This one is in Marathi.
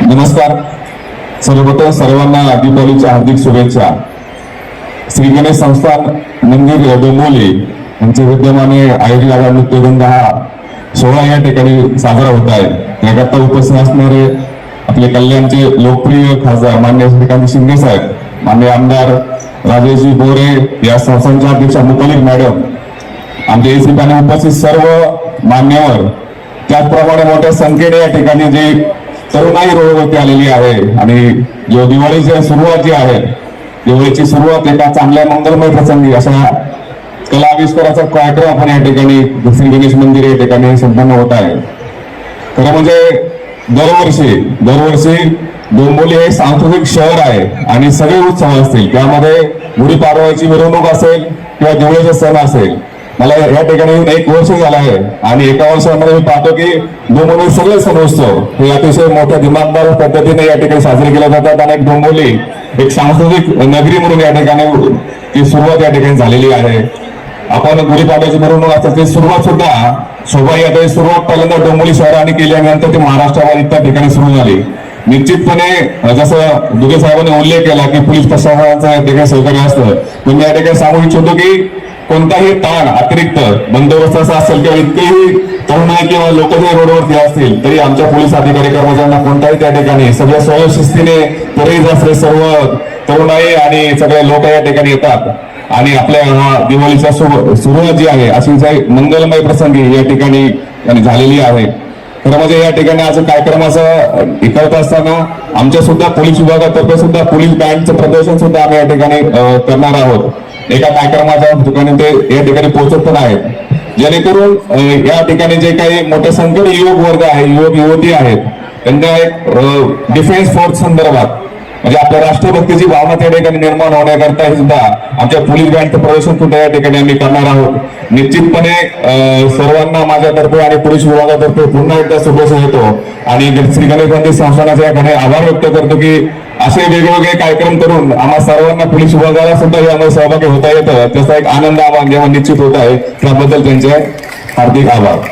नमस्कार. सर्वप्रथम सर्वांना दीपावलीच्या हार्दिक शुभेच्छा. श्री गणेश संस्थान मंदिर डोंबिवली यांच्या विद्यमाने आयोजित आगामी नृत्यगंध हा सोहळा या ठिकाणी साजरा होत आहे. याकरता उपस्थित असणारे आपले कल्याणचे लोकप्रिय खासदार मान्य श्रीकांत शिंदे साहेब, मान्य आमदार राजेशजी बोरे, या संस्थांच्या अध्यक्षा मुकलिक मॅडम, आमच्या एसी पॅनल उपस्थित सर्व मान्यवर, त्याचप्रमाणे मोठ्या संख्येने या ठिकाणी जी तरुणाई रोडवरती आलेली आहे आणि जो दिवाळीची सुरुवात जी आहे, दिवाळीची सुरुवात एका चांगल्या मंगलमय प्रसंगी अशा कला आविष्काराचा कार्यक्रम आपण या ठिकाणी श्री गणेश मंदिर या ठिकाणी संपन्न होत आहे. खरं म्हणजे दरवर्षी डोंबिवली हे सांस्कृतिक शहर आहे आणि सगळे उत्सव असतील, त्यामध्ये गुढीपाडव्याची मिरवणूक असेल किंवा दिवाळीचा सण असेल. मला या ठिकाणी 1 वर्ष झालं आहे आणि एका वर्षामध्ये मी पाहतो की डोंबिवली सगळे सण उत्सव हे अतिशय मोठ्या दिमागदार पद्धतीने या ठिकाणी साजरे केले जातात आणि डोंबिवली एक सांस्कृतिक नगरी म्हणून या ठिकाणी ती सुरुवात या ठिकाणी झालेली आहे. आपण गुढीपाडव्याची मिरवणूक असतात ती सुरुवात सुद्धा शोभायात्रेची सुरुवात पहिल्यांदा डोंबिवली शहराने केली आणि नंतर ती महाराष्ट्रावर इतर ठिकाणी सुरू झाली. निश्चितपणे जसं दुगे साहेबांनी उल्लेख केला की पोलीस प्रशासनाचं या ठिकाणी सहकार्य असतं, पण मी या ठिकाणी सांगू इच्छितो की कोणताही ताण अतिरिक्त बंदोबस्ताचा असेल किंवा इतकेही तरुणाई किंवा लोक जे रोडवरती असतील तरी आमच्या पोलीस अधिकारी कर्मचाऱ्यांना कोणताही त्या ठिकाणी सगळ्या स्वयंशिस्तीने पुरेज असले सर्व तरुणाई आणि सगळे लोक या ठिकाणी येतात आणि आपल्या दिवाळीच्या सुरुवात जी आहे अशी मंगलमय प्रसंगी या ठिकाणी झालेली आहे. खरं म्हणजे या ठिकाणी आज कार्यक्रमाचं करत असताना आमच्या सुद्धा पोलीस विभागातर्फे सुद्धा पोलीस बँडचं प्रदर्शन सुद्धा आम्ही या ठिकाणी करणार आहोत. एका कार्यक्रमाच्या ठिकाणी ते या ठिकाणी पोहोचत पण आहेत, जेणेकरून या ठिकाणी जे काही मोठ्या संख्येने युवक वर्ग आहे, युवक युवती आहेत, त्यांना एक डिफेन्स फोर्स संदर्भात म्हणजे आपल्या राष्ट्रभक्तीची भावना त्या ठिकाणी निर्माण होण्याकरता सुद्धा आमच्या पोलीस बँडचं प्रदर्शन सुद्धा या ठिकाणी आम्ही करणार आहोत. निश्चितपणे सर्वांना माझ्यातर्फे आणि पोलीस विभागातर्फे पुन्हा एकदा शुभेच्छा देतो आणि श्री गणेश मंदिर संस्थानाचे या ठिकाणी आभार व्यक्त करतो की असे वेगवेगळे कार्यक्रम करून आम्हा सर्वांना पोलीस विभागाला सुद्धा यामध्ये सहभागी होता येतं. त्याचा एक आनंद आम्हाला जेव्हा निश्चित होत आहे त्याबद्दल त्यांचे हार्दिक आभार.